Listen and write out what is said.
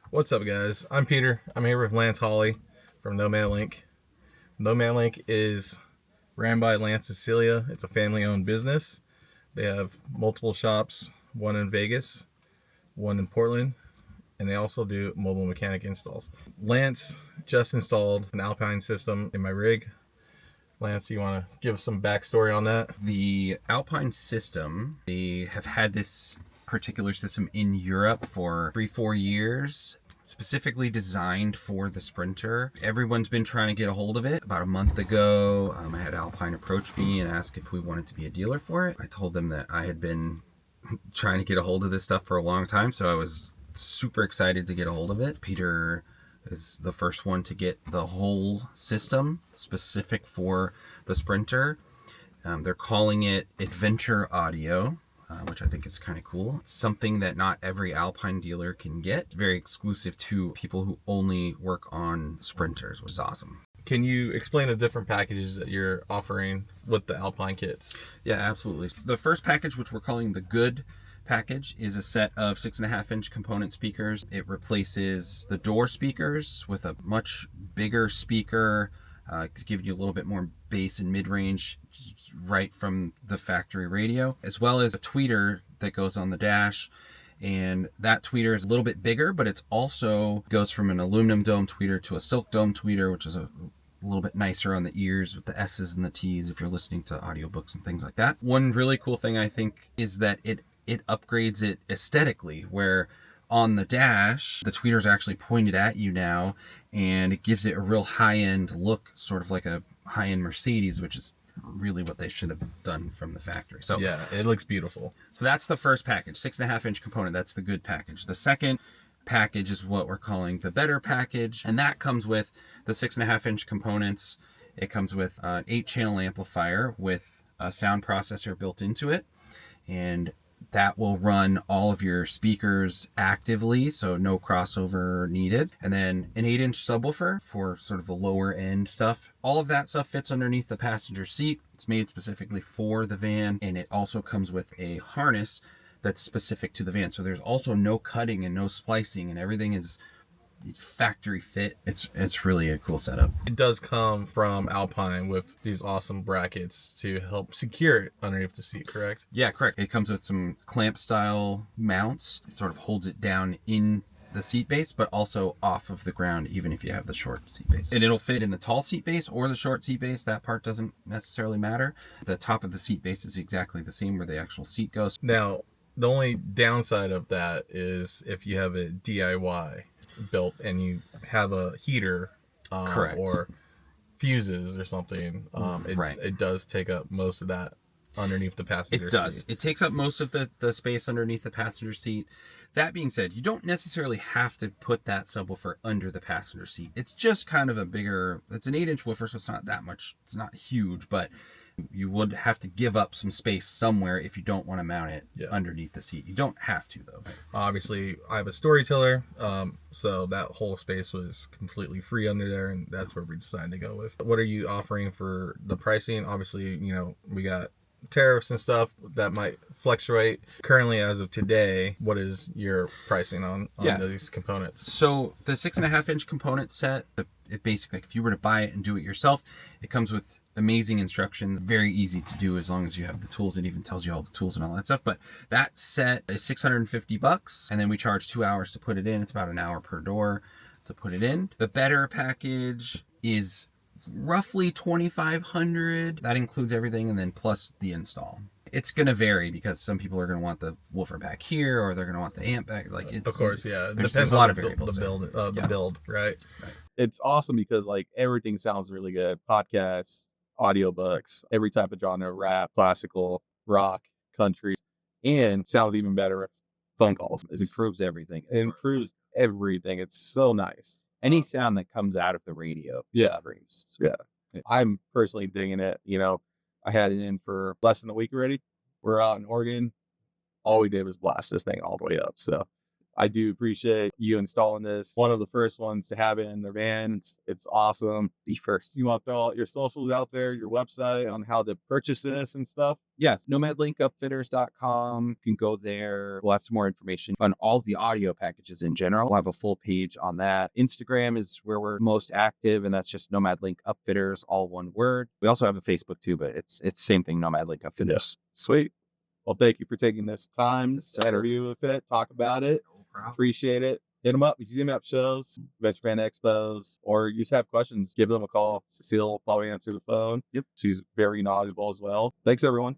What's up, guys? I'm Peter. I'm here with Lance Hawley from Nomadlink. Nomadlink is ran by Lance and Celia. It's a family-owned business. They have multiple shops, one in Vegas, one in Portland, and they also do mobile mechanic installs. Lance just installed an Alpine system in my rig. Lance, you want to give some backstory on that? The Alpine system, they have had this particular system in Europe for 3-4 years, specifically designed for the Sprinter. Everyone's been trying to get a hold of it. About a month ago, I had Alpine approach me and ask if we wanted to be a dealer for it. I told them that I had been trying to get a hold of this stuff for a long time, so I was super excited to get a hold of it. Peter is the first one to get the whole system specific for the Sprinter. They're calling it Adventure Audio, which I think is kind of cool. It's something that not every Alpine dealer can get. It's very exclusive to people who only work on Sprinters, which is awesome. Can you explain the different packages that you're offering with the Alpine kits? Yeah, absolutely. The first package, which we're calling the Good package, is a set of 6.5-inch component speakers. It replaces the door speakers with a much bigger speaker, giving you a little bit more bass and mid-range right from the factory radio, as well as a tweeter that goes on the dash. And that tweeter is a little bit bigger, but it's also goes from an aluminum dome tweeter to a silk dome tweeter, which is a little bit nicer on the ears with the S's and the T's if you're listening to audiobooks and things like that. One really cool thing I think is that it upgrades it aesthetically, where on the dash, the tweeter's actually pointed at you now, and it gives it a real high-end look, sort of like a high-end Mercedes, which is really what they should have done from the factory. So yeah, it looks beautiful. So that's the first package, 6.5-inch component. That's the Good package. The second package is what we're calling the Better package, and that comes with the 6.5-inch components. It comes with an 8-channel amplifier with a sound processor built into it, and that will run all of your speakers actively, so no crossover needed. And then an 8-inch subwoofer for sort of the lower end stuff. All of that stuff fits underneath the passenger seat. It's made specifically for the van, and it also comes with a harness that's specific to the van. So there's also no cutting and no splicing, and everything is factory fit. It's really a cool setup. It does come from Alpine with these awesome brackets to help secure it underneath the seat, correct? Yeah, correct. It comes with some clamp style mounts. It sort of holds it down in the seat base, but also off of the ground, even if you have the short seat base. And it'll fit in the tall seat base or the short seat base. That part doesn't necessarily matter. The top of the seat base is exactly the same where the actual seat goes. Now, the only downside of that is if you have a DIY built and you have a heater Correct. or fuses or something, Right. It does take up most of that underneath the passenger It does. seat. It takes up most of the space underneath the passenger seat. That being said, you don't necessarily have to put that subwoofer under the passenger seat. It's just kind of a bigger, it's an 8-inch woofer, so it's not that much, it's not huge, but you would have to give up some space somewhere if you don't want to mount it underneath the seat. You don't have to, though. Obviously, I have a storyteller, so that whole space was completely free under there, and that's where we decided to go with. What are you offering for the pricing? Obviously, we got tariffs and stuff that might fluctuate. Currently, as of today, what is your pricing on these components? So the 6.5-inch component set, it basically, if you were to buy it and do it yourself, it comes with amazing instructions, very easy to do as long as you have the tools. It even tells you all the tools and all that stuff. But that set is $650, and then we charge 2 hours to put it in. It's about an hour per door to put it in. The Better package is roughly $2,500. That includes everything, and then plus the install. It's going to vary because some people are going to want the woofer back here, or they're going to want the amp back. Like, it's, of course, yeah. There's Depends a lot on of variables. the build, right? It's awesome because like everything sounds really good. Podcasts, audiobooks, every type of genre, rap, classical, rock, country, and sounds even better with phone calls. It improves everything. It improves everything. It's so nice. Any sound that comes out of the radio. Yeah. Improves. Yeah. I'm personally digging it. I had it in for less than a week already. We're out in Oregon. All we did was blast this thing all the way up. So I do appreciate you installing this. One of the first ones to have it in their van. It's awesome. The first. You want to throw out your socials out there, your website on how to purchase this and stuff? Yes, nomadlinkupfitters.com. You can go there. We'll have some more information on all the audio packages in general. We'll have a full page on that. Instagram is where we're most active, and that's just Nomadlink Upfitters, all one word. We also have a Facebook too, but it's the same thing, Nomadlink Upfitters. Sweet. Well, thank you for taking this time to interview with it, talk about it. Appreciate it. Hit them up. You see them at shows, Adventure Fan Expos, or you just have questions, give them a call. Cecile will probably answer the phone. Yep. She's very knowledgeable as well. Thanks, everyone.